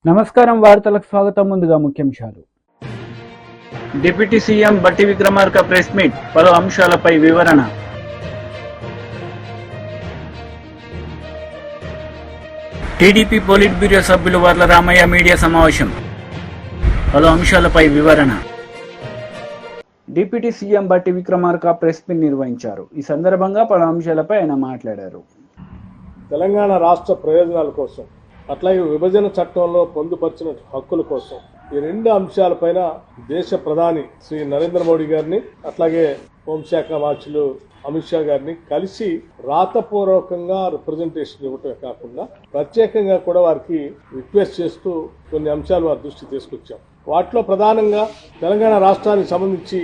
నమస్కారం వార్తలకు స్వాగతం. ముందుగా ముఖ్యాంశాలు. డిప్యూటీ సీఎం బట్టి విక్రమార్క ప్రెస్ మీట్, పలు అంశాలపై వివరణ. టీడీపీ పోలిట్ బ్యూరో సభ్యులు వర్ల రామయ్య మీడియా సమావేశం, పలు అంశాలపై వివరణ. డిప్యూటీ సీఎం బట్టి విక్రమార్క ప్రెస్ మీట్ నిర్వహించారు. ఈ సందర్భంగా పలు అంశాలపై ఆయన మాట్లాడారు. తెలంగాణ రాష్ట్ర ప్రయోజనాల కోసం, అట్లాగే విభజన చట్టంలో పొందుపరిచిన హక్కుల కోసం ఈ రెండు అంశాలపైన దేశ ప్రధాని శ్రీ నరేంద్ర మోడీ గారిని, అట్లాగే హోంశాఖ మార్చులు అమిత్ షా గారిని కలిసి రాతపూర్వకంగా రిప్రజెంటేషన్ ఇవ్వటమే కాకుండా ప్రత్యేకంగా కూడా వారికి రిక్వెస్ట్ చేస్తూ కొన్ని అంశాలు వారి దృష్టి తీసుకొచ్చాం. వాటిలో ప్రధానంగా తెలంగాణ రాష్ట్రానికి సంబంధించి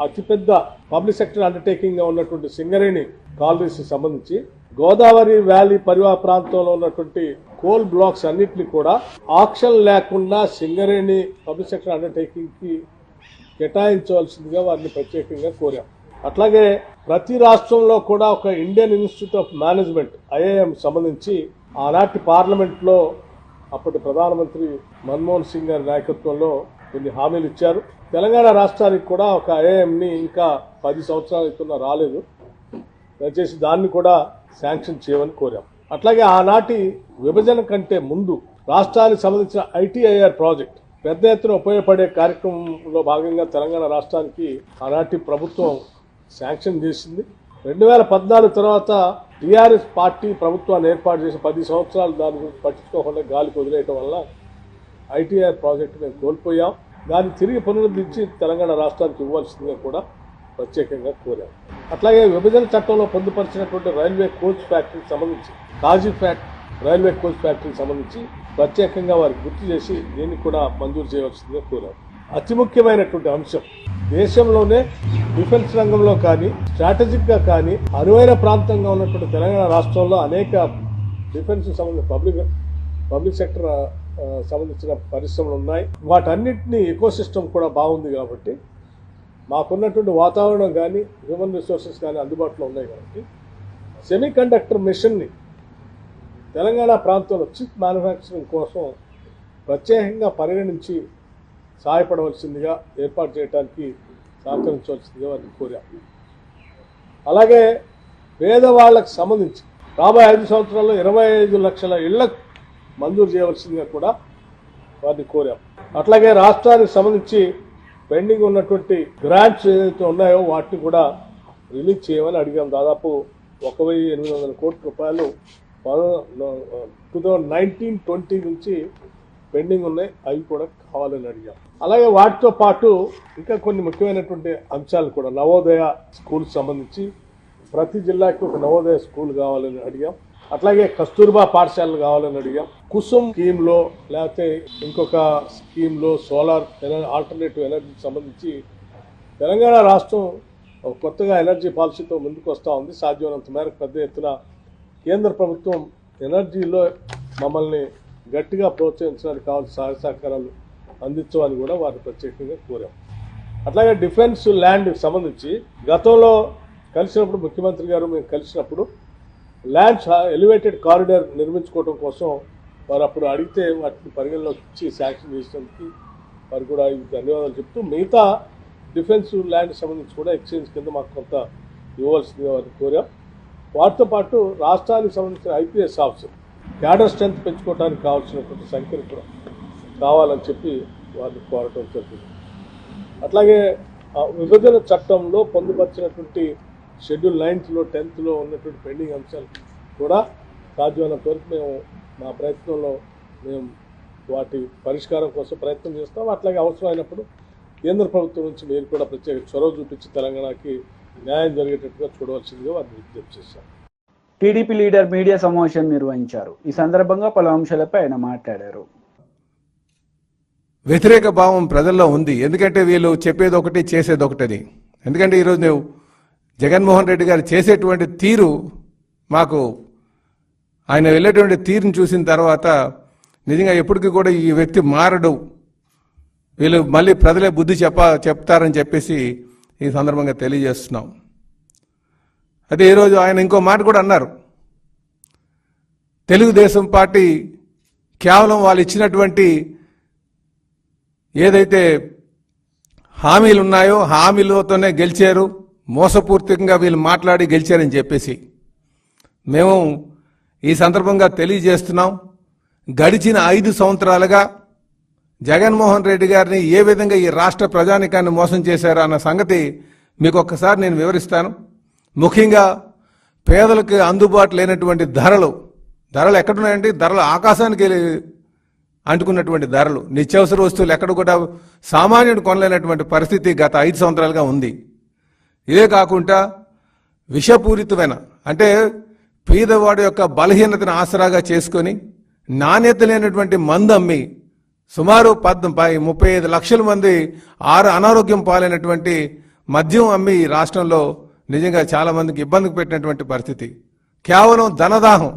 అతిపెద్ద పబ్లిక్ సెక్టర్ అండర్టేకింగ్ గా ఉన్నటువంటి సింగరేణి కాలనీస్ సంబంధించి గోదావరి వ్యాలీ పరివాహ ప్రాంతంలో ఉన్నటువంటి కోల్ బ్లాక్స్ అన్నింటినీ కూడా ఆక్షన్ లేకుండా సింగరేణి పబ్లిక్ సెక్టర్ అండర్టేకింగ్ కి కేటాయించవలసిందిగా వారిని ప్రత్యేకంగా కోరాం. అట్లాగే ప్రతి రాష్ట్రంలో కూడా ఒక Indian institute of management IIM సంబంధించి ఆనాటి పార్లమెంట్ లో అప్పటి ప్రధానమంత్రి మన్మోహన్ సింగ్ గారి నాయకత్వంలో కొన్ని హామీలు ఇచ్చారు. తెలంగాణ రాష్ట్రానికి కూడా ఒక ఐఐఎం ని ఇంకా 10 సంవత్సరాల క్రితం రాలేదు, దయచేసి దాన్ని కూడా శాంక్షన్ చేయమని కోరాం. అట్లాగే ఆనాటి విభజన కంటే ముందు రాష్ట్రానికి సంబంధించిన ఐటీఐఆర్ ప్రాజెక్ట్ పెద్ద ఎత్తున ఉపయోగపడే కార్యక్రమంలో భాగంగా తెలంగాణ రాష్ట్రానికి ఆనాటి ప్రభుత్వం శాంక్షన్ చేసింది. 2014 తర్వాత టీఆర్ఎస్ పార్టీ ప్రభుత్వాన్ని ఏర్పాటు చేసి 10 సంవత్సరాలు దాని గురించి పట్టించుకోకుండా గాలికి వదిలేయటం వల్ల ఐటీఐఆర్ ప్రాజెక్టు మేము కోల్పోయాం. దాన్ని తిరిగి పునరుద్ధరించి తెలంగాణ రాష్ట్రానికి ఇవ్వాల్సిందిగా కూడా ప్రత్యేకంగా కోరాం. అట్లాగే విభజన చట్టంలో పొందుపరిచినటువంటి రైల్వే కోచ్ ఫ్యాక్టరీకి సంబంధించి కాజీఫ్యాట్ రైల్వే కోచ్ ఫ్యాక్టరీకి సంబంధించి ప్రత్యేకంగా వారికి గుర్తు చేసి దీన్ని కూడా మంజూరు చేయవలసిందిగా కోరాం. అతి ముఖ్యమైనటువంటి అంశం, దేశంలోనే డిఫెన్స్ రంగంలో కానీ స్ట్రాటజిక్ గా కానీ అనువైన ప్రాంతంగా ఉన్నటువంటి తెలంగాణ రాష్ట్రంలో అనేక డిఫెన్స్ సంబంధించిన పబ్లిక్ సెక్టర్ సంబంధించిన పరిశ్రమలు ఉన్నాయి. వాటన్నిటినీ ఎకోసిస్టమ్ కూడా బాగుంది కాబట్టి, మాకున్నటువంటి వాతావరణం కానీ హ్యూమన్ రిసోర్సెస్ కానీ అందుబాటులో ఉన్నాయి కాబట్టి సెమీ కండక్టర్ మిషన్ని తెలంగాణ ప్రాంతంలో చిప్ మ్యానుఫ్యాక్చరింగ్ కోసం ప్రత్యేకంగా పరిగణించి సహాయపడవలసిందిగా ఏర్పాటు చేయడానికి సహకరించవలసిందిగా వారిని కోరాం. అలాగే పేదవాళ్లకు సంబంధించి రాబోయే 5 సంవత్సరాల్లో 25 లక్షల ఇళ్లకు మంజూరు చేయవలసిందిగా కూడా వారిని కోరాం. అట్లాగే రాష్ట్రానికి సంబంధించి పెండింగ్ ఉన్నటువంటి గ్రాంట్స్ ఏదైతే ఉన్నాయో వాటిని కూడా రిలీజ్ చేయమని అడిగాం. దాదాపు 1,800 కోట్ల రూపాయలు 2019-20 నుంచి పెండింగ్ ఉన్నాయి, అవి కూడా కావాలని అడిగాం. అలాగే వాటితో పాటు ఇంకా కొన్ని ముఖ్యమైనటువంటి అంశాలు కూడా, నవోదయ స్కూల్ సంబంధించి ప్రతి జిల్లాకి ఒక నవోదయ స్కూల్ కావాలని అడిగాం. అట్లాగే కస్తూర్బా పాఠశాలలు కావాలని అడిగాం. కుసుమ్ స్కీమ్ లో లేకపోతే ఇంకొక స్కీమ్ లో సోలార్ ఆల్టర్నేటివ్ ఎనర్జీకి సంబంధించి తెలంగాణ రాష్ట్రం కొత్తగా ఎనర్జీ పాలసీతో ముందుకు వస్తూ ఉంది. సాధ్యమైనంత మేరకు పెద్ద ఎత్తున కేంద్ర ప్రభుత్వం ఎనర్జీలో మమ్మల్ని గట్టిగా ప్రోత్సహించడానికి కావాల్సిన సహాయ సహకారాలు అందించమని కూడా వారిని ప్రత్యేకంగా కోరాం. అట్లాగే డిఫెన్స్ ల్యాండ్ సంబంధించి గతంలో కలిసినప్పుడు ముఖ్యమంత్రి గారు మేము కలిసినప్పుడు ల్యాండ్స్ ఎలివేటెడ్ కారిడార్ నిర్మించుకోవడం కోసం వారు అప్పుడు అడిగితే వాటిని పరిగణలోకి ఇచ్చి శాంక్షన్ చేసినందుకు వారు కూడా ధన్యవాదాలు చెప్తూ, మిగతా డిఫెన్స్ ల్యాండ్ సంబంధించి కూడా ఎక్స్చేంజ్ కింద మాకు కొంత ఇవ్వాల్సిందిగా వారిని కోరాం. వాటితో పాటు రాష్ట్రానికి సంబంధించిన ఐపీఎస్ ఆఫీసర్ క్యాడర్ స్ట్రెంత్ పెంచుకోవడానికి కావాల్సినటువంటి సంఖ్యను కూడా కావాలని చెప్పి వారిని కోరటం జరిగింది. అట్లాగే విభజన చట్టంలో పొందుపరిచినటువంటి షెడ్యూల్ 9లో 10లో ఉన్నటువంటి పెండింగ్ అంశాలు కూడా సాధ్యమైనంత వరకు మేము మా ప్రయత్నంలో వాటి పరిష్కారం కోసం ప్రయత్నం చేస్తాం. అట్లాగే అవసరమైనప్పుడు కేంద్ర ప్రభుత్వం నుంచి మీరు కూడా ప్రత్యేక చొరవ చూపించి తెలంగాణకి న్యాయం జరిగేటట్టుగా చూడవలసిందిగా వారిని విజ్ఞప్తి చేశాం. టీడీపీ లీడర్ మీడియా సమావేశం నిర్వహించారు. ఈ సందర్భంగా పలు అంశాలపై ఆయన మాట్లాడారు. వ్యతిరేక భావం ప్రజల్లో ఉంది. ఎందుకంటే వీళ్ళు చెప్పేది ఒకటి చేసేది ఒకటని. ఎందుకంటే ఈరోజు నువ్వు జగన్మోహన్ రెడ్డి గారు చేసేటువంటి తీరు, మాకు ఆయన వెళ్ళేటువంటి తీరుని చూసిన తర్వాత నిజంగా ఎప్పటికీ కూడా ఈ వ్యక్తి మారడు, వీళ్ళు మళ్ళీ ప్రజలే బుద్ధి చెప్తారని చెప్పేసి ఈ సందర్భంగా తెలియజేస్తున్నాం. అదే ఈరోజు ఆయన ఇంకో మాట కూడా అన్నారు, తెలుగుదేశం పార్టీ కేవలం వాళ్ళు ఇచ్చినటువంటి ఏదైతే హామీలు ఉన్నాయో హామీలతోనే గెలిచారు, మోసపూర్తికంగా వీళ్ళు మాట్లాడి గెలిచారని చెప్పేసి మేము ఈ సందర్భంగా తెలియజేస్తున్నాం. గడిచిన 5 సంవత్సరాలుగా జగన్మోహన్ రెడ్డి గారిని ఏ విధంగా ఈ రాష్ట్ర ప్రజానికాన్ని మోసం చేశారో అన్న సంగతి మీకు ఒక్కసారి నేను వివరిస్తాను. ముఖ్యంగా పేదలకు అందుబాటు లేనటువంటి ధరలు ఎక్కడున్నాయండి? ధరలు ఆకాశానికి అంటుకున్నటువంటి ధరలు, నిత్యావసర వస్తువులు ఎక్కడ కూడా సామాన్యుడు కొనలేనటువంటి పరిస్థితి గత 5 సంవత్సరాలుగా ఉంది. ఇదే కాకుండా విషపూరితమైన అంటే పేదవాడి యొక్క బలహీనతను ఆసరాగా చేసుకొని నాణ్యత లేనటువంటి మందు అమ్మి సుమారు 35 లక్షల మంది అనారోగ్యం పాలైనటువంటి మద్యం అమ్మి ఈ రాష్ట్రంలో నిజంగా చాలా మందికి ఇబ్బందికి పెట్టినటువంటి పరిస్థితి. కేవలం ధనదాహం,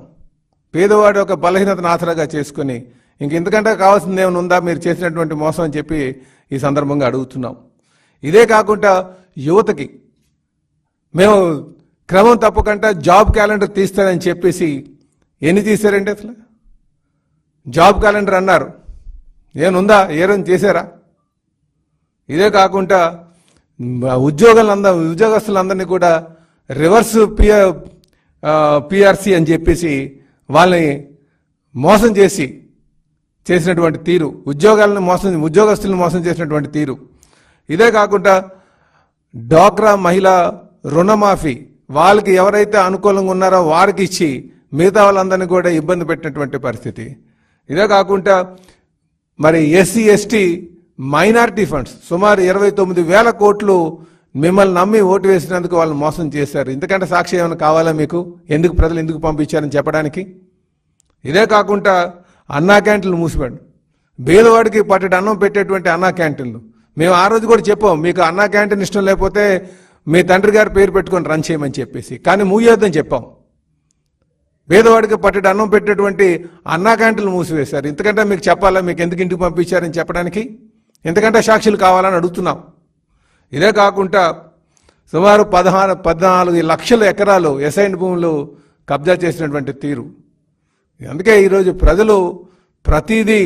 పేదవాడి యొక్క బలహీనతను ఆసరాగా చేసుకుని ఇంకెందుకంటే కావాల్సింది ఏమైనా ఉందా మీరు చేసినటువంటి మోసం అని చెప్పి ఈ సందర్భంగా అడుగుతున్నాం. ఇదే కాకుండా యువతకి మేము క్రమం తప్పకుండా జాబ్ క్యాలెండర్ తీస్తారని చెప్పేసి ఎన్ని తీశారండి? అసలు జాబ్ క్యాలెండర్ అన్నారు, ఏముందా? ఏ రోజు చేశారా? ఇదే కాకుండా ఉద్యోగస్తులందరినీ కూడా రివర్స్ పిఆర్సీ అని చెప్పేసి వాళ్ళని మోసం చేసినటువంటి తీరు, ఉద్యోగస్తులను మోసం చేసినటువంటి తీరు. ఇదే కాకుండా డ్వాక్రా మహిళా రుణమాఫీ వాళ్ళకి ఎవరైతే అనుకూలంగా ఉన్నారో వారికి ఇచ్చి మిగతా వాళ్ళందరినీ కూడా ఇబ్బంది పెట్టినటువంటి పరిస్థితి. ఇదే కాకుండా మరి ఎస్సీ ఎస్టీ మైనారిటీ ఫండ్స్ సుమారు 29,000 కోట్లు మిమ్మల్ని నమ్మి ఓటు వేసినందుకు వాళ్ళు మోసం చేశారు. ఇంతకంటే సాక్షి ఏమైనా కావాలా మీకు? ప్రజలు ఎందుకు పంపించారని చెప్పడానికి? ఇదే కాకుండా అన్నా క్యాంటీన్లు మూసిపండి, పేదవాడికి పట్టెడు అన్నం పెట్టేటువంటి అన్నా క్యాంటీన్లు. మేము ఆ రోజు కూడా చెప్పాం, మీకు అన్నా క్యాంటీన్ ఇష్టం లేకపోతే మీ తండ్రి గారి పేరు పెట్టుకొని రన్ చేయమని చెప్పేసి, కానీ మూయొద్దని చెప్పాం. పేదవాడికి పట్టెడు అన్నం పెట్టేటువంటి అన్నా క్యాంటీన్లు మూసివేశారు. ఇంతకంటే మీకు చెప్పాలా మీకు ఎందుకు ఇంటికి పంపించారని చెప్పడానికి? ఎంతకంటే సాక్షులు కావాలని అడుగుతున్నాం. ఇదే కాకుండా సుమారు 14 లక్షల ఎకరాలు ఎసైన్ భూములు కబ్జా చేసినటువంటి తీరు. అందుకే ఈరోజు ప్రజలు ప్రతిదీ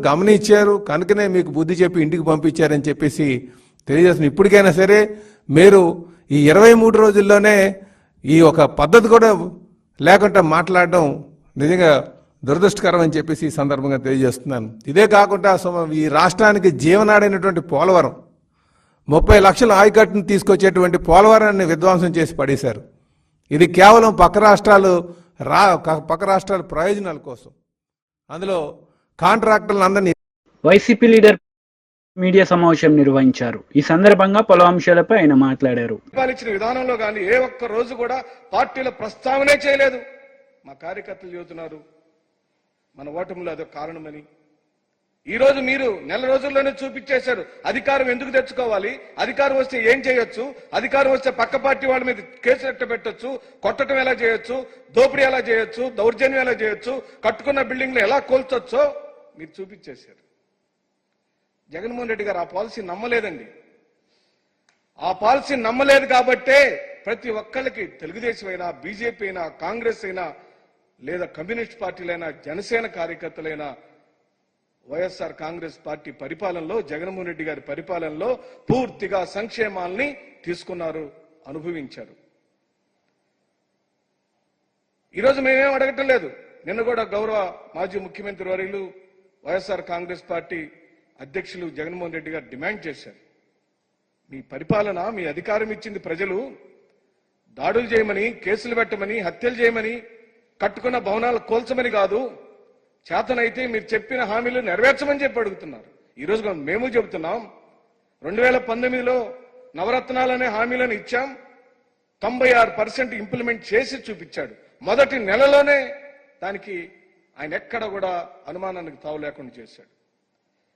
గమనించారు కనుకనే మీకు బుద్ధి చెప్పి ఇంటికి పంపించారని చెప్పేసి తెలియజేస్తున్న. ఇప్పటికైనా సరే మీరు ఈ 23 రోజుల్లోనే ఈ ఒక పద్ధతి కూడా లేకుండా మాట్లాడడం నిజంగా దురదృష్టకరం అని చెప్పేసి ఈ సందర్భంగా తెలియజేస్తున్నాను. ఇదే కాకుండా ఈ రాష్ట్రానికి జీవనాడైనటువంటి పోలవరం 30 లక్షల ఆయకట్టును తీసుకొచ్చేటువంటి పోలవరాన్ని విధ్వంసం చేసి పడేశారు. ఇది కేవలం పక్క రాష్ట్రాల ప్రయోజనాల కోసం. అందులో కాంట్రాక్టర్లు అందరినీ వైసీపీ లీడర్ మీడియా సమావేశం నిర్వహించారు. ఈ సందర్భంగా పలు అంశాలపై ఆయన మాట్లాడారు. పరిపాలించిన విధానంలో కానీ ఏ ఒక్క రోజు కూడా పార్టీల ప్రస్తావనే చేయలేదు. మా కార్యకర్తలు చెబుతున్నారు మన ఓటమిలో అదొక కారణమని. ఈ రోజు మీరు నెల రోజుల్లోనే చూపించేశారు అధికారం ఎందుకు తెచ్చుకోవాలి, అధికారం వస్తే ఏం చేయొచ్చు, అధికారం వస్తే పక్క పార్టీ వాళ్ళ మీద కేసులు ఎట్ట పెట్టొచ్చు, కొట్టడం ఎలా చేయొచ్చు, దోపిడీ ఎలా చేయొచ్చు, దౌర్జన్యం ఎలా చేయొచ్చు, కట్టుకున్న బిల్డింగ్లు ఎలా కోల్చొచ్చో మీరు చూపించేశారు. జగన్మోహన్ రెడ్డి గారు ఆ పాలసీ నమ్మలేదండి. ఆ పాలసీ నమ్మలేదు కాబట్టే ప్రతి ఒక్కళ్ళకి తెలుగుదేశం అయినా, బీజేపీ అయినా, కాంగ్రెస్ అయినా, లేదా కమ్యూనిస్ట్ పార్టీలైనా, జనసేన కార్యకర్తలైనా వైఎస్ఆర్ కాంగ్రెస్ పార్టీ పరిపాలనలో, జగన్మోహన్ రెడ్డి గారి పరిపాలనలో పూర్తిగా సంక్షేమాల్ని తీసుకున్నారు, అనుభవించారు. ఈరోజు మేమేం అడగటం లేదు. నిన్న కూడా గౌరవ మాజీ ముఖ్యమంత్రి వర్యులు వైఎస్ఆర్ కాంగ్రెస్ పార్టీ అధ్యక్షులు జగన్మోహన్ రెడ్డి గారు డిమాండ్ చేశారు, మీ పరిపాలన, మీ అధికారం ఇచ్చింది ప్రజలు దాడులు చేయమని, కేసులు పెట్టమని, హత్యలు చేయమని, కట్టుకున్న భవనాలు కోల్చమని కాదు, చేతనైతే మీరు చెప్పిన హామీలు నెరవేర్చమని చెప్పి అడుగుతున్నారు. ఈరోజు మేము చెబుతున్నాం, 2019లో నవరత్నాలనే హామీలను ఇచ్చాం, 96% ఇంప్లిమెంట్ చేసి చూపించాడు. మొదటి నెలలోనే దానికి ఆయన ఎక్కడ కూడా అనుమానానికి తావు లేకుండా చేశాడు.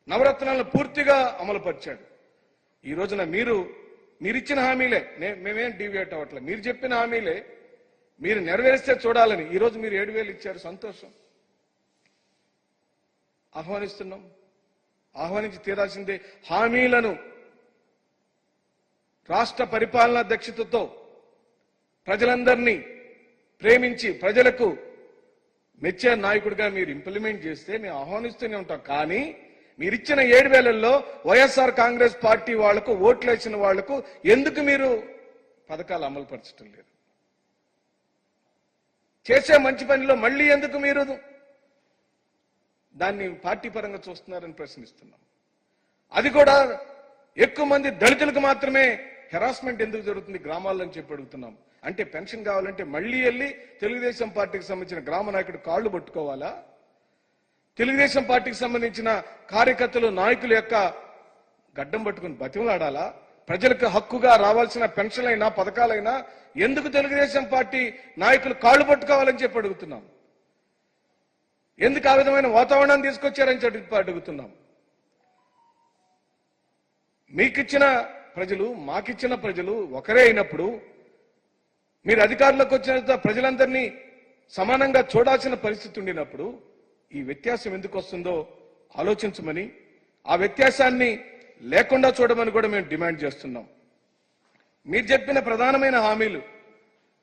నవరత్నాలను పూర్తిగా అమలుపరిచాడు. ఈ రోజున మీరిచ్చిన హామీలే, మేమేం డీవియేట్ అవ్వట్లేదు, మీరు చెప్పిన హామీలే మీరు నెరవేరిస్తే చూడాలని. ఈరోజు మీరు 7,000 ఇచ్చారు, సంతోషం, ఆహ్వానిస్తున్నాం, ఆహ్వానించి తీరాల్సిందే. హామీలను రాష్ట్ర పరిపాలనా దక్షతతో ప్రజలందరినీ ప్రేమించి ప్రజలకు మెచ్చే నాయకుడిగా మీరు ఇంప్లిమెంట్ చేస్తే మేము ఆహ్వానిస్తూనే ఉంటాం. కానీ మీరిచ్చిన 7,000లో వైఎస్ఆర్ కాంగ్రెస్ పార్టీ వాళ్లకు ఓట్లు వేసిన వాళ్లకు ఎందుకు మీరు పథకాలు అమలు పరచడం లేదు? చేసే మంచి పనిలో మళ్ళీ ఎందుకు మీరు దాన్ని పార్టీ పరంగా చూస్తున్నారని ప్రశ్నిస్తున్నాం. అది కూడా ఎక్కువ మంది దళితులకు మాత్రమే హెరాస్మెంట్ ఎందుకు జరుగుతుంది గ్రామాల్లో అని చెప్పి అడుగుతున్నాం. అంటే పెన్షన్ కావాలంటే మళ్ళీ వెళ్ళి తెలుగుదేశం పార్టీకి సంబంధించిన గ్రామ నాయకుడు కాళ్లు పట్టుకోవాలా? తెలుగుదేశం పార్టీకి సంబంధించిన కార్యకర్తలు నాయకుల యొక్క గడ్డం పట్టుకుని బతిమలాడాలా? ప్రజలకు హక్కుగా రావాల్సిన పెన్షన్లైనా పథకాలైనా ఎందుకు తెలుగుదేశం పార్టీ నాయకులు కాళ్లు పట్టుకోవాలని చెప్పి అడుగుతున్నాం. ఎందుకు ఆ విధమైన వాతావరణాన్ని తీసుకొచ్చారని చెప్పి అడుగుతున్నాం. మీకిచ్చిన ప్రజలు మాకిచ్చిన ప్రజలు ఒకరే అయినప్పుడు మీరు అధికారంలోకి వచ్చిన ప్రజలందరినీ సమానంగా చూడాల్సిన పరిస్థితి ఉండినప్పుడు ఈ వ్యత్యాసం ఎందుకు వస్తుందో ఆలోచించమని, ఆ వ్యత్యాసాన్ని లేకుండా చూడమని కూడా మేము డిమాండ్ చేస్తున్నాం. మీరు చెప్పిన ప్రధానమైన హామీలు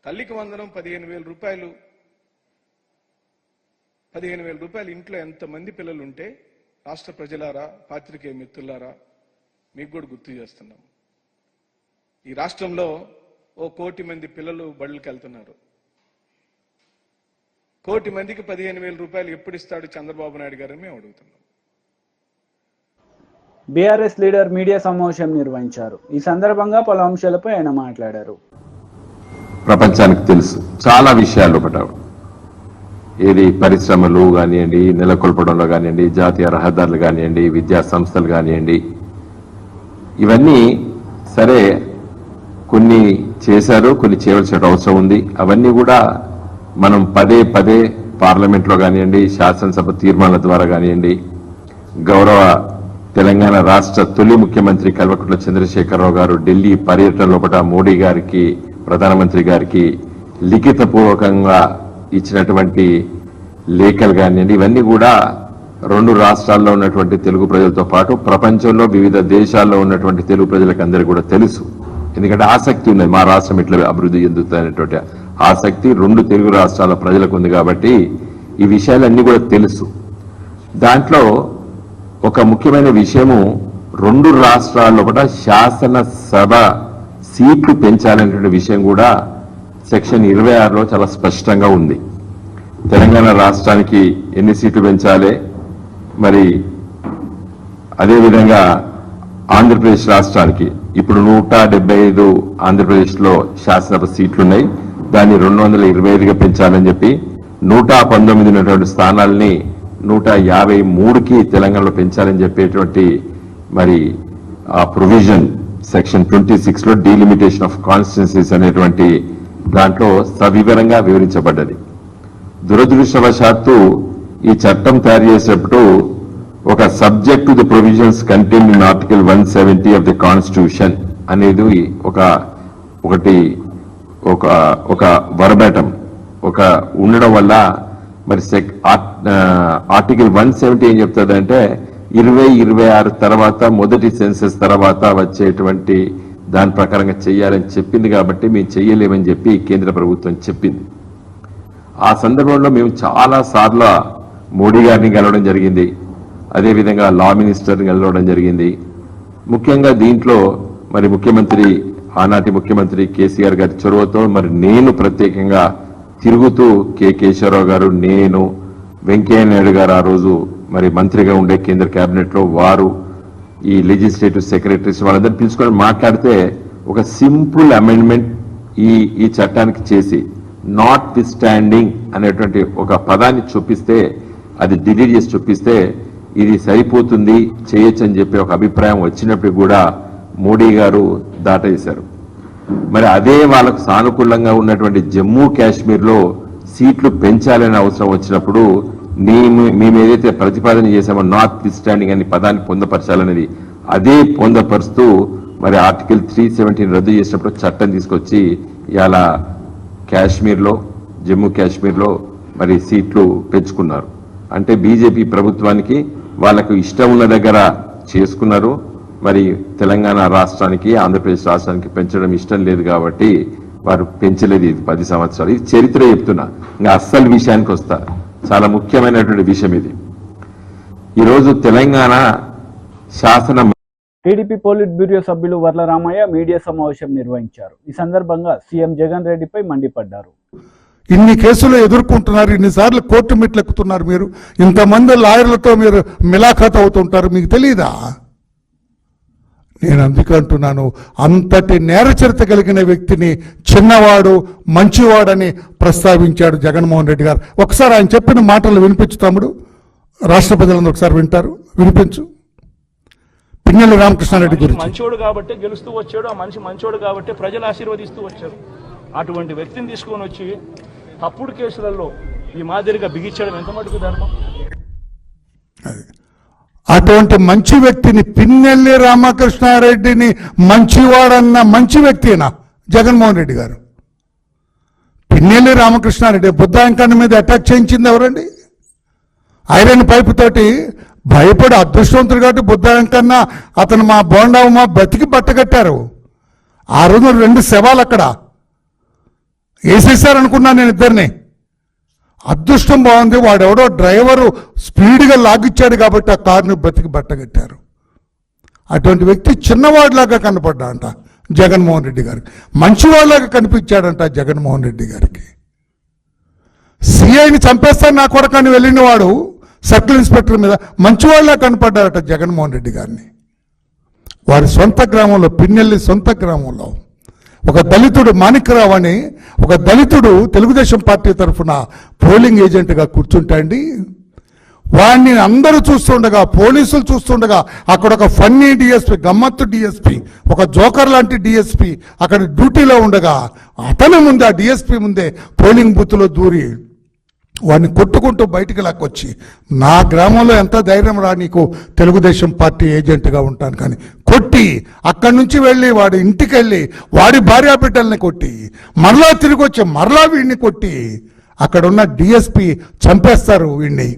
తల్లికి వందనం 15,000 రూపాయలు. 15,000 రూపాయలు ఇంట్లో ఎంతమంది పిల్లలు ఉంటే రాష్ట్ర ప్రజలారా, పాత్రికేయ మిత్రులారా మీకు కూడా గుర్తు చేస్తున్నాం. ఈ రాష్ట్రంలో 1 కోటి మంది పిల్లలు బడులకు వెళ్తున్నారు. 1 కోటి మందికి 15,000 రూపాయలు ఎప్పుడు ఇస్తాడు చంద్రబాబు నాయుడు గారని మేము అడుగుతున్నాం. బీఆర్ఎస్ లీడర్ మీడియా సమావేశం నిర్వహించారు. ఈ సందర్భంగా పలు అంశాలపై ఆయన మాట్లాడారు. ప్రపంచానికి తెలుసు చాలా విషయాలు. ఏది పరిశ్రమలు కానివ్వండి, నెలకొల్పడంలో కానివ్వండి, జాతీయ రహదారులు కానివ్వండి, విద్యా సంస్థలు కానివ్వండి, ఇవన్నీ సరే కొన్ని చేశారు, కొన్ని చేయవలసిన అవసరం ఉంది. అవన్నీ కూడా మనం పదే పదే పార్లమెంట్లో కానివ్వండి, శాసనసభ తీర్మానాల ద్వారా కానివ్వండి, గౌరవ తెలంగాణ రాష్ట్ర తొలి ముఖ్యమంత్రి కల్వకుంట్ల చంద్రశేఖరరావు గారు ఢిల్లీ పర్యటన లోపల మోడీ గారికి, ప్రధానమంత్రి గారికి లిఖితపూర్వకంగా ఇచ్చినటువంటి లేఖలు కానివ్వండి, ఇవన్నీ కూడా 2 రాష్ట్రాల్లో ఉన్నటువంటి తెలుగు ప్రజలతో పాటు ప్రపంచంలో వివిధ దేశాల్లో ఉన్నటువంటి తెలుగు ప్రజలకు అందరికీ కూడా తెలుసు. ఎందుకంటే ఆసక్తి ఉన్నది, మా రాష్ట్రం ఇట్లా అభివృద్ధి చెందుతుందనేటువంటి ఆసక్తి 2 తెలుగు రాష్ట్రాల ప్రజలకు ఉంది. కాబట్టి ఈ విషయాలన్నీ కూడా తెలుసు. దాంట్లో ఒక ముఖ్యమైన విషయము 2 రాష్ట్రాల్లో కూడా శాసనసభ సీట్లు పెంచాలనేటువంటి విషయం కూడా సెక్షన్ 26లో చాలా స్పష్టంగా ఉంది. తెలంగాణ రాష్ట్రానికి ఎన్ని సీట్లు పెంచాలి, మరి అదేవిధంగా ఆంధ్రప్రదేశ్ రాష్ట్రానికి ఇప్పుడు 175 ఆంధ్రప్రదేశ్లో శాసనసభ సీట్లున్నాయి, దాన్ని 225గా పెంచాలని చెప్పి 119 ఉన్నటువంటి స్థానాల్ని 153కి తెలంగాణలో పెంచాలని చెప్పేటువంటి మరి ఆ ప్రొవిజన్ సెక్షన్ 26లో డీలిమిటేషన్ ఆఫ్ కాన్స్టిట్యున్సీస్ అనేటువంటి దాంట్లో సవివరంగా వివరించబడ్డది. దురదృష్టవశాత్తు ఈ చట్టం తయారు చేసేటప్పుడు ఒక subject to the provisions contained in article 170 of the constitution అనేది ఒక వర్బటం ఒక ఉండడం వల్ల మరి ఆర్టికల్ 170 ఏం చెప్తుందంటే 2026 తర్వాత మొదటి సెన్సెస్ తర్వాత వచ్చేటువంటి దాని ప్రకారంగా చేయాలని చెప్పింది. కాబట్టి మేము చెయ్యలేమని చెప్పి కేంద్ర ప్రభుత్వం చెప్పింది. ఆ సందర్భంలో మేము చాలా సార్లు మోడీ గారిని కలవడం జరిగింది, అదేవిధంగా లా మినిస్టర్ని కలవడం జరిగింది. ముఖ్యంగా దీంట్లో మరి ఆనాటి ముఖ్యమంత్రి కేసీఆర్ గారి చొరవతో మరి నేను ప్రత్యేకంగా తిరుగుతూ కేశవరావు గారు, నేను, వెంకయ్య నాయుడు గారు ఆ రోజు మరి మంత్రిగా ఉండే కేంద్ర కేబినెట్ లో వారు, ఈ లెజిస్లేటివ్ సెక్రటరీస్ వాళ్ళందరూ పిలుచుకొని మాట్లాడితే ఒక సింపుల్ అమెండ్మెంట్ ఈ చట్టానికి చేసి నాట్ ది స్టాండింగ్ అనేటువంటి ఒక పదాన్ని చూపిస్తే, అది డిలీట్ చేసి చూపిస్తే ఇది సరిపోతుంది చేయొచ్చు అని చెప్పి ఒక అభిప్రాయం వచ్చినప్పుడు కూడా మోడీ గారు దాటేశారు. మరి అదే వాళ్ళకు సానుకూలంగా ఉన్నటువంటి జమ్మూ కాశ్మీర్లో సీట్లు పెంచాలనే అవసరం వచ్చినప్పుడు మేము ఏదైతే ప్రతిపాదన చేశామో నాట్ ది స్టాండింగ్ అనే పదాన్ని పొందపరచాలనేది అదే పొందపరుస్తూ మరి ఆర్టికల్ 317 రద్దు చేసినప్పుడు చట్టం తీసుకొచ్చి ఇవాళ జమ్మూ కాశ్మీర్లో మరి సీట్లు పెంచుకున్నారు. అంటే బీజేపీ ప్రభుత్వానికి వాళ్ళకు ఇష్టం ఉన్న దగ్గర చేసుకున్నారు. మరి తెలంగాణ రాష్ట్రానికి, ఆంధ్రప్రదేశ్ రాష్ట్రానికి పెంచడం ఇష్టం లేదు కాబట్టి వారు పెంచలేదు. ఇది 10 సంవత్సరాలు. ఇది చరిత్ర చెప్తున్నా. ఇంకా అస్సలు విషయానికి వస్తా. చాలా ముఖ్యమైనటువంటి విషయం ఇది. ఈరోజు తెలంగాణ శాసన టీడీపీ పోలిట్ బ్యూరో సభ్యులు వర్ల రామయ్య మీడియా సమావేశం నిర్వహించారు. ఈ సందర్భంగా సీఎం జగన్ రెడ్డిపై మండిపడ్డారు. ఇన్ని కేసులు ఎదుర్కొంటున్నారు, ఇన్నిసార్లు కోర్టు మెట్లు ఎక్కుతున్నారు, మీరు ఇంతమంది లాయర్లతో మీరు మిలాఖాత్ అవుతుంటారు, మీకు తెలియదా? నేను అందుకే అంటున్నాను, అంతటి నేర చరిత్ర కలిగిన వ్యక్తిని చిన్నవాడు మంచివాడని ప్రస్తావించాడు జగన్మోహన్ రెడ్డి గారు. ఒకసారి ఆయన చెప్పిన మాటలు వినిపించు తమ్ముడు, రాష్ట్ర ప్రజలందరూ ఒకసారి వింటారు, వినిపించు. పిన్నెల్లి రామకృష్ణారెడ్డి గురించి. మంచోడు కాబట్టి గెలుస్తూ వచ్చాడు, ఆ మనిషి మంచోడు కాబట్టి ప్రజలు ఆశీర్వదిస్తూ వచ్చారు. అటువంటి వ్యక్తిని తీసుకొని వచ్చి తప్పుడు కేసులలో ఈ మాదిరిగా బిగించడం ఎంత మటుకు ధర్మం? అటువంటి మంచి వ్యక్తిని, పిన్నెల్లి రామకృష్ణారెడ్డిని మంచివాడన్న మంచి వ్యక్తినా జగన్మోహన్ రెడ్డి గారు? పిన్నెల్లి రామకృష్ణారెడ్డి బుద్ధాంకాన్ని మీద అటాక్ చేయించింది ఎవరండి? ఐరన్ పైపు తోటి భయపడి అదృష్టవంతుడు కాబట్టి బుద్ధాంకన్నా అతను మా బోండావమా బతికి బట్టగట్టారు. ఆ రోజు 2 శవాలు అక్కడ వేసేసారనుకున్నా నేను ఇద్దరిని. అదృష్టం బాగుంది, వాడెవడో డ్రైవరు స్పీడ్గా లాగిచ్చాడు కాబట్టి ఆ కారుని బతికి బట్టగట్టారు. అటువంటి వ్యక్తి చిన్నవాడిలాగా కనపడ్డాడంట జగన్మోహన్ రెడ్డి గారికి, మంచివాడిలాగా కనిపించాడంట జగన్మోహన్ రెడ్డి గారికి. సిఐని చంపేస్తాను నా కొడకని వెళ్ళిన వాడు సర్కిల్ ఇన్స్పెక్టర్ మీద మంచివాడిలా కనపడ్డారట జగన్మోహన్ రెడ్డి గారిని. వారి సొంత గ్రామంలో, పిన్నెల్లి సొంత గ్రామంలో ఒక దళితుడు మాణిక్యరావు అని ఒక దళితుడు తెలుగుదేశం పార్టీ తరఫున పోలింగ్ ఏజెంట్గా కూర్చుంటాండి. వాడిని అందరూ చూస్తుండగా, పోలీసులు చూస్తుండగా, అక్కడ ఒక ఫన్నీ డిఎస్పీ, గమ్మత్తు డిఎస్పీ, ఒక జోకర్ లాంటి డిఎస్పీ అక్కడ డ్యూటీలో ఉండగా అతని ముందే, ఆ డిఎస్పీ ముందే పోలింగ్ బూత్లో దూరి వాడిని కొట్టుకుంటూ బయటికి లాక్కొచ్చి, నా గ్రామంలో ఎంత ధైర్యం రా నీకు తెలుగుదేశం పార్టీ ఏజెంట్గా ఉంటాను కానీ, కొట్టి అక్కడి నుంచి వెళ్ళి వాడి ఇంటికి వెళ్ళి వాడి భార్యా బిడ్డల్ని కొట్టి మరలా తిరిగి వచ్చి మరలా వీడిని కొట్టి అక్కడ ఉన్న డిఎస్పీ చంపేస్తారు వీడిని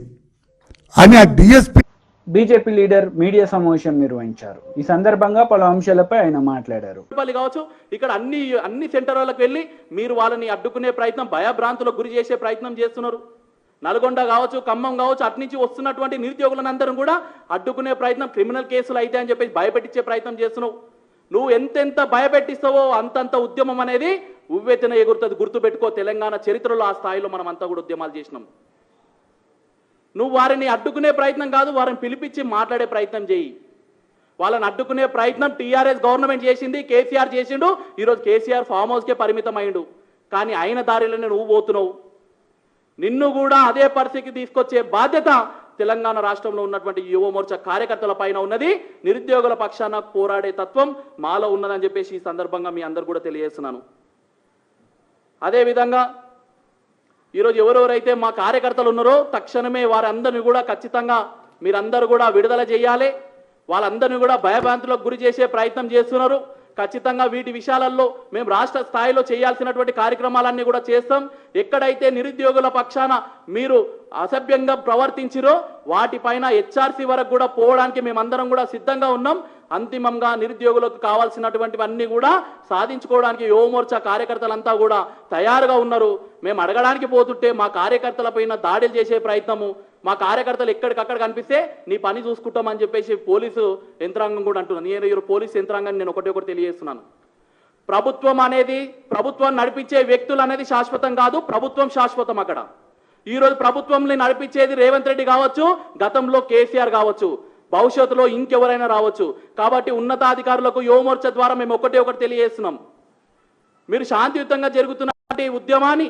అని ఆ డిఎస్పీ. బీజేపీ లీడర్ మీడియా సమావేశం నిర్వహించారు. ఈ సందర్భంగా పలు అంశాలపై ఆయన మాట్లాడారు. కావచ్చు, ఇక్కడ అన్ని సెంటర్లకు వెళ్ళి మీరు వాళ్ళని అడ్డుకునే ప్రయత్నం, భయభ్రాంతులకు గురి చేసే ప్రయత్నం చేస్తున్నారు. నల్గొండ కావచ్చు, ఖమ్మం కావచ్చు, అటు నుంచి వస్తున్నటువంటి నిరుద్యోగులందరూ కూడా అడ్డుకునే ప్రయత్నం, క్రిమినల్ కేసులు అయితే అని చెప్పేసి భయపెట్టించే ప్రయత్నం చేస్తున్నావు. నువ్వు ఎంతెంత భయపెట్టిస్తావో అంతంత ఉద్యమం అనేది ఉవ్వెత్తున ఎగురుతుంది. గుర్తుపెట్టుకో, తెలంగాణ చరిత్రలో ఆ స్థాయిలో మనం అంతా కూడా ఉద్యమాలు చేసినాం. నువ్వు వారిని అడ్డుకునే ప్రయత్నం కాదు, వారిని పిలిపించి మాట్లాడే ప్రయత్నం చేయి. వాళ్ళని అడ్డుకునే ప్రయత్నం టీఆర్ఎస్ గవర్నమెంట్ చేసింది, కేసీఆర్ చేసిండు. ఈరోజు కేసీఆర్ ఫామ్ హౌస్కే పరిమితం అయిండు. కానీ ఆయన దారిలోనే నువ్వు పోతున్నావు. నిన్ను కూడా అదే పరిస్థితికి తీసుకొచ్చే బాధ్యత తెలంగాణ రాష్ట్రంలో ఉన్నటువంటి యువ మోర్చా కార్యకర్తల పైన ఉన్నది. నిరుద్యోగుల పక్షాన పోరాడే తత్వం మాలో ఉన్నదని చెప్పేసి ఈ సందర్భంగా మీ అందరు కూడా తెలియజేస్తున్నాను. అదేవిధంగా ఈరోజు ఎవరెవరైతే మా కార్యకర్తలు ఉన్నారో తక్షణమే వారందరినీ కూడా ఖచ్చితంగా మీరందరూ కూడా విడుదల చేయాలి. వాళ్ళందరినీ కూడా భయభ్రాంతులకు గురి చేసే ప్రయత్నం చేస్తున్నారు. ఖచ్చితంగా వీటి విషయాలలో మేము రాష్ట్ర స్థాయిలో చేయాల్సినటువంటి కార్యక్రమాలన్నీ కూడా చేస్తాం. ఎక్కడైతే నిరుద్యోగుల పక్షాన మీరు అసభ్యంగా ప్రవర్తించిరో వాటిపైన హెచ్ఆర్సీ వరకు కూడా పోవడానికి మేమందరం కూడా సిద్ధంగా ఉన్నాం. అంతిమంగా నిరుద్యోగులకు కావాల్సినటువంటివన్నీ కూడా సాధించుకోవడానికి యువమోర్చా కార్యకర్తలంతా కూడా తయారుగా ఉన్నారు. మేము అడగడానికి పోతుంటే మా కార్యకర్తల పైన దాడులు చేసే ప్రయత్నము, మా కార్యకర్తలు ఎక్కడికక్కడ కనిపిస్తే నీ పని చూసుకుంటామని చెప్పేసి పోలీసు యంత్రాంగం కూడా అంటున్నాను. నేను పోలీసు యంత్రాంగాన్ని నేను ఒకటి తెలియజేస్తున్నాను. ప్రభుత్వం అనేది, ప్రభుత్వం నడిపించే వ్యక్తులు అనేది శాశ్వతం కాదు, ప్రభుత్వం శాశ్వతం. అక్కడ ఈరోజు ప్రభుత్వంని నడిపించేది రేవంత్ రెడ్డి కావచ్చు, గతంలో కేసీఆర్ కావచ్చు, భవిష్యత్తులో ఇంకెవరైనా రావచ్చు. కాబట్టి ఉన్నతాధికారులకు యువమోర్చా ద్వారా మేము ఒకటి తెలియజేస్తున్నాం. మీరు శాంతియుతంగా జరుగుతున్న ఉద్యమాన్ని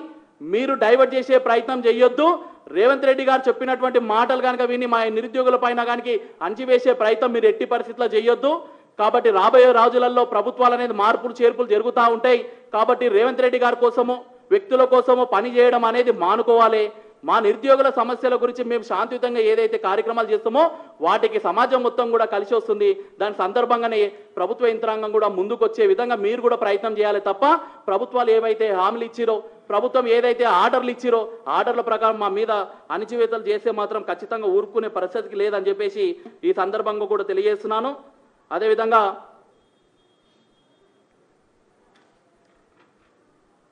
మీరు డైవర్ట్ చేసే ప్రయత్నం చేయొద్దు. రేవంత్ రెడ్డి గారు చెప్పినటువంటి మాటలు కనుక విని మా నిరుద్యోగుల పైన కనుక అంచివేసే ప్రయత్నం మీరు ఎట్టి పరిస్థితుల్లో చేయొద్దు. కాబట్టి రాబోయే రోజులలో ప్రభుత్వాలు అనేది మార్పులు చేర్పులు జరుగుతూ ఉంటాయి. కాబట్టి రేవంత్ రెడ్డి గారి కోసము, వ్యక్తుల కోసము పని చేయడం అనేది మానుకోవాలి. మా నిరుద్యోగుల సమస్యల గురించి మేము శాంతియుతంగా ఏదైతే కార్యక్రమాలు చేస్తామో వాటికి సమాజం మొత్తం కూడా కలిసి వస్తుంది. దాని సందర్భంగానే ప్రభుత్వ యంత్రాంగం కూడా ముందుకొచ్చే విధంగా మీరు కూడా ప్రయత్నం చేయాలి తప్ప ప్రభుత్వాలు ఏవైతే హామీలు ఇచ్చిరో, ప్రభుత్వం ఏదైతే ఆర్డర్లు ఇచ్చిరో ఆర్డర్ల ప్రకారం మా మీద అణచివేతలు చేస్తే మాత్రం ఖచ్చితంగా ఊరుకునే పరిస్థితికి లేదని చెప్పేసి ఈ సందర్భంగా కూడా తెలియజేస్తున్నాను.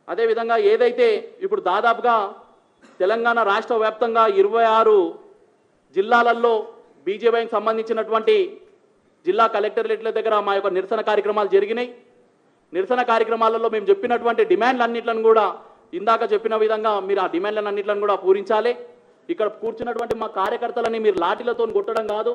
అదేవిధంగా ఏదైతే ఇప్పుడు దాదాపుగా తెలంగాణ రాష్ట్ర వ్యాప్తంగా 26 జిల్లాలలో బీజేపీకి సంబంధించినటువంటి జిల్లా కలెక్టరేట్ల దగ్గర మా యొక్క నిరసన కార్యక్రమాలు జరిగినాయి. నిరసన కార్యక్రమాలలో మేము చెప్పినటువంటి డిమాండ్లన్నింటిని కూడా ఇందాక చెప్పిన విధంగా మీరు ఆ డిమాండ్లన్నింటిని కూడా పూరించాలి. ఇక్కడ కూర్చున్నటువంటి మా కార్యకర్తలని మీరు లాఠీలతో కొట్టడం కాదు,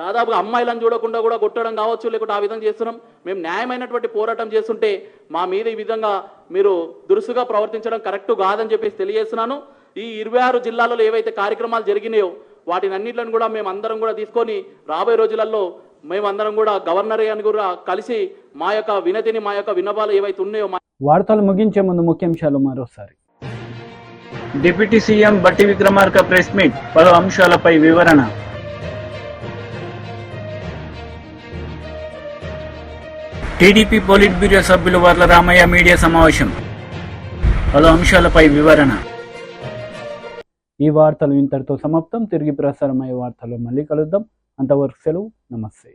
దాదాపుగా అమ్మాయిలను చూడకుండా కూడా కొట్టడం కావచ్చు, లేకుంటే ఆ విధంగా చేస్తున్నాం. మేము న్యాయమైనటువంటి పోరాటం చేస్తుంటే మా మీద ఈ విధంగా మీరు దురుసుగా ప్రవర్తించడం కరెక్ట్ కాదని చెప్పేసి తెలియజేస్తున్నాను. ఈ 26 జిల్లాలలో ఏవైతే కార్యక్రమాలు జరిగినాయో వాటిని అన్నింటిని కూడా మేము అందరం కూడా తీసుకొని రాబోయే రోజులలో మేమందరం కూడా గవర్నర్ గారిని కూడా కలిసి మా యొక్క వినతిని, మా యొక్క విన్నపాలు ఏవైతే ఉన్నాయో వార్తలు ముగించే ముందు ముఖ్యాంశాలు మరోసారి. డిప్యూటీ సీఎం బట్టి విక్రమార్క ప్రెస్ మీట్, పలు అంశాలపై వివరణ. టీడీపీ పోలిట్ బ్యూరో సభ్యులు వర్ల రామయ్య మీడియా సమావేశం, పలు అంశాలపై వివరణ. ఈ వార్తలు ఇంతటితో సమాప్తం. తిరిగి ప్రసారమయ్యే వార్తల్లో మళ్ళీ కలుద్దాం. అంతవరకు సెలవు. నమస్తే.